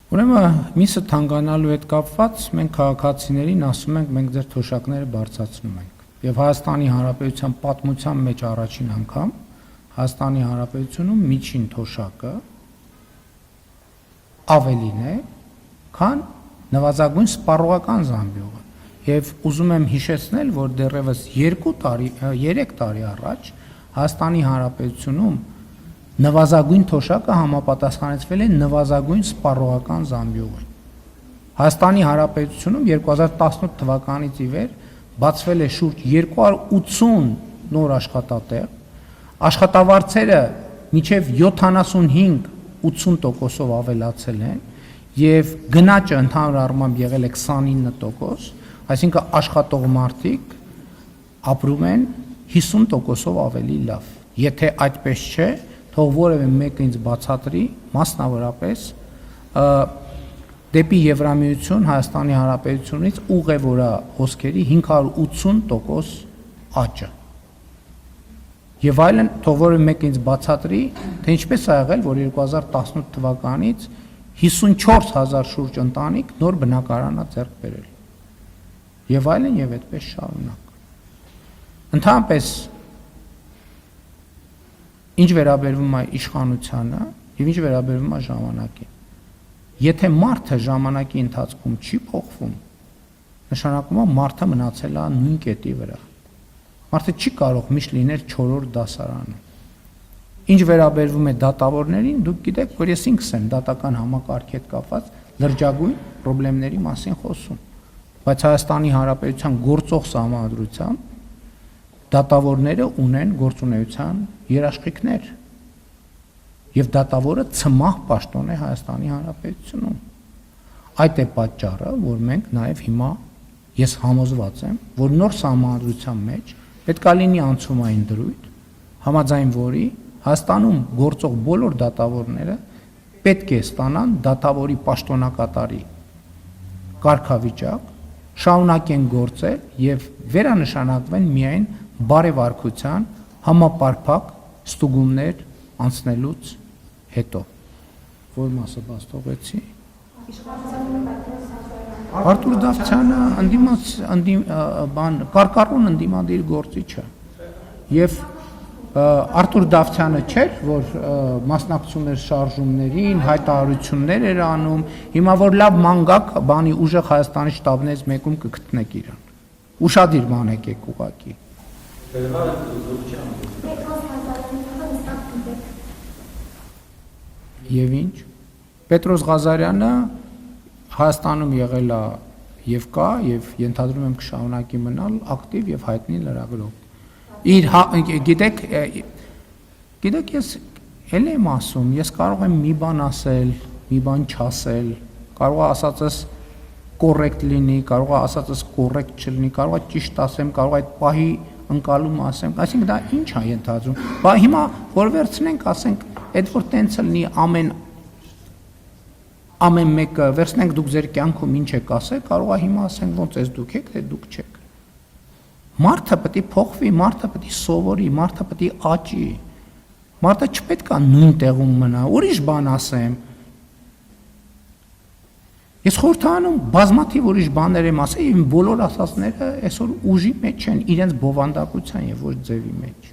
Ուրեմն միսը թանկանալու հետ կապված մենք քաղաքացիներին ասում ենք, մենք ձեր թոշակները բարձրացնում ենք։ Եվ Հայաստանի Հանրապետության պատմության մեջ առաջին անգամ Հայաստանի Հանրապետությունում միջին թոշակը ավելին է, քան նվազագույն սպառողական զամբյուղը։ Եվ ուզում եմ հիշեցնել, որ դեռևս 3 տարի առաջ Հայաստանի Հանրապետությունում նվազագույն թոշակը համապատասխանեցվել է նվազագույն սպառողական զամբյուղին։ Հայաստանի Հանրապետությունում 2018 թվականից ի վեր բացվել է շուրջ 280 նոր աշխատատեղ, աշխատավարձերը մինչև 75-80%-ով ավելացել են եւ գնաճը ընդհանուր առմամբ եղել է 29%, այսինքն աշխատող մարդիկ ապրում են 50%-ով ավելի լավ։ Եթե այդպես չէ, թող որևէ մեկը ինձ բացատրի, մասնավորապես դեպի Եվրամիություն Հայաստանի Հանրապետությունից ուղևորա հոսքերի 580% աճը։ Եվ այլն, թող որևէ մեկը ինձ բացատրի, թե ինչպես է եղել, որ 2018 թվականից 54,000 շուրջ ընտանիք նոր բնակարան է ձեռք բերել։ Եվ այլն, եւ այդպես շարունակ։ Ընդհանրապես ինչ վերաբերվում է իշխանությանը եւ ինչ վերաբերվում է ժամանակին։ Եթե մարդը ժամանակի ընթացքում չի փոխվում, նշանակում է մարդը մնացել է նույն կետի վրա։ Մարդը չի կարող միշտ լինել 4-րդ դասարանում։ Ինչ վերաբերվում է դատավորներին, դուք գիտեք, որ ես ինքս եմ դատական համակարգի հետ կապված լրջագույն խնդիրների մասին խոսում։ Բայց Հայաստանի Հանրապետության գործող սահմանադրությամբ դատավորները ունեն գործունեության երաշխիքներ եւ դատավորը ցմահ պաշտոն է Հայաստանի Հանրապետությունում։ Այդ է պատճառը, որ մենք նաեւ հիմա ես համոզված եմ, որ նոր սահմանադրության մեջ պետք է լինի անցումային դրույթ, համաձայն որի Հայաստանում գործող բոլոր դատավորները պետք է ստանան դատավորի պաշտոնակատարի կարգավիճակ, շարունակեն գործել եւ վերանշանակվեն միայն բարեվարկության համապարփակ ստուգումներ անցնելուց հետո։ Որ մասը բաց թողեցի։ Արտուր Դավթյանը կարկառուն ընդդիմադիր գործիչ է։ Եվ Արտուր Դավթյանը չէր, որ մասնակցում էր շարժումներին, հայտարարություններ էր անում, հիմա որ լավ մանգակ բանի ուժեղ Հայաստանի շտաբներից մեկում կգտնեք իրան։ Ուշադիր մանեք ուղղակի։ Եվ ինչ։ Պետրոս Ղազարյանը Հայաստանում եղել է եւ կա եւ ենթադրում եմ կշարունակի մնալ ակտիվ եւ հայտնի լրագրող։ Իր գիտեք ես էլ եմ ասում, ես կարող եմ մի բան ասել, մի բան չասել, կարող է ասածս կոռեկտ լինի, կարող է ասածս կոռեկտ չլինի, կարող է ճիշտ ասեմ, կարող է այդ պահի ընկալում ասեմ, այսինքն դա ինչ է ենթադրում։ Բա հիմա որ վերցնենք, ասենք, այդ որ տենց լինի ամեն մեկը վերցնենք դուք ձեր կյանքում ինչ եք ասել, կարող է հիմա ասենք ոնց էս դուք եք, թե դուք չեք։ Մարդը պետք է փոխվի, մարդը պետք է սովորի, մարդը պետք է աճի։ Մարդը չպետք է նույն տեղում մնա, ուրիշ բան ասեմ։ Ես խորհրդանում բազմաթիվ ուրիշ բաներ եմ ասել, եւ բոլոր ասածները այսօր ուժի մեջ են, իրենց բովանդակության եւ ոչ ձևի մեջ։